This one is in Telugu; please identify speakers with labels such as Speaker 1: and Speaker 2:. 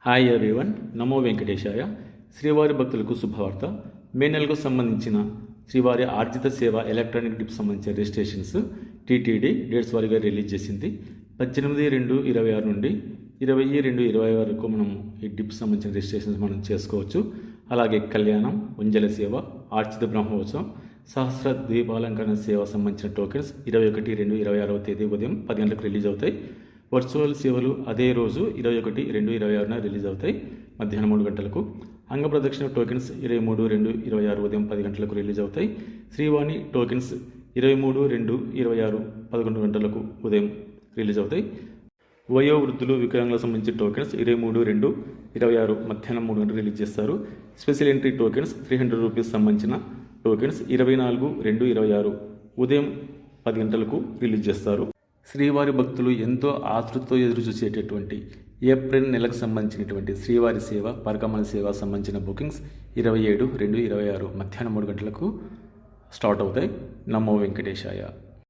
Speaker 1: హాయ్ ఎవ్రీవన్, నమో వెంకటేశాయ. శ్రీవారి భక్తులకు శుభవార్త. మే నెలకు సంబంధించిన శ్రీవారి ఆర్జిత సేవ ఎలక్ట్రానిక్ డిప్ సంబంధించిన రిజిస్ట్రేషన్స్ టీటీడీ డేట్స్ వారీగా రిలీజ్ చేసింది. 18/2/26 నుండి 20/2/20 వరకు మనం ఈ డిప్ సంబంధించిన రిజిస్ట్రేషన్స్ మనం చేసుకోవచ్చు. అలాగే కళ్యాణం, ఉంజల సేవ, ఆర్జిత బ్రహ్మోత్సవం, సహస్ర ద్వీపాలంకరణ సేవ సంబంధించిన టోకెన్స్ 21/2/26 తేదీ ఉదయం 10 గంటలకు రిలీజ్ అవుతాయి. వర్చువల్ సేవలు అదే రోజు 21/2/26 రిలీజ్ అవుతాయి మధ్యాహ్నం 3 గంటలకు. అంగప్రదక్షిణ టోకెన్స్ 23/2/26 ఉదయం 10 గంటలకు రిలీజ్ అవుతాయి. శ్రీవాణి టోకెన్స్ 23/2/26 11 గంటలకు ఉదయం రిలీజ్ అవుతాయి. వయోవృద్ధులు, వికలాంగులకు సంబంధించిన టోకెన్స్ 23/2/26 మధ్యాహ్నం 3 గంటలకు రిలీజ్ చేస్తారు. స్పెషల్ ఎంట్రీ టోకెన్స్ 300 రూపీస్ సంబంధించిన టోకెన్స్ 24/2/26 ఉదయం 10 గంటలకు రిలీజ్ చేస్తారు. శ్రీవారి భక్తులు ఎంతో ఆతృతతో ఎదురు చూసేటటువంటి ఏప్రిల్ నెలకు సంబంధించినటువంటి శ్రీవారి సేవ, పరకమల సేవ సంబంధించిన బుకింగ్స్ 27/2/26 మధ్యాహ్నం 3 గంటలకు స్టార్ట్ అవుతాయి. నమో వెంకటేశాయ.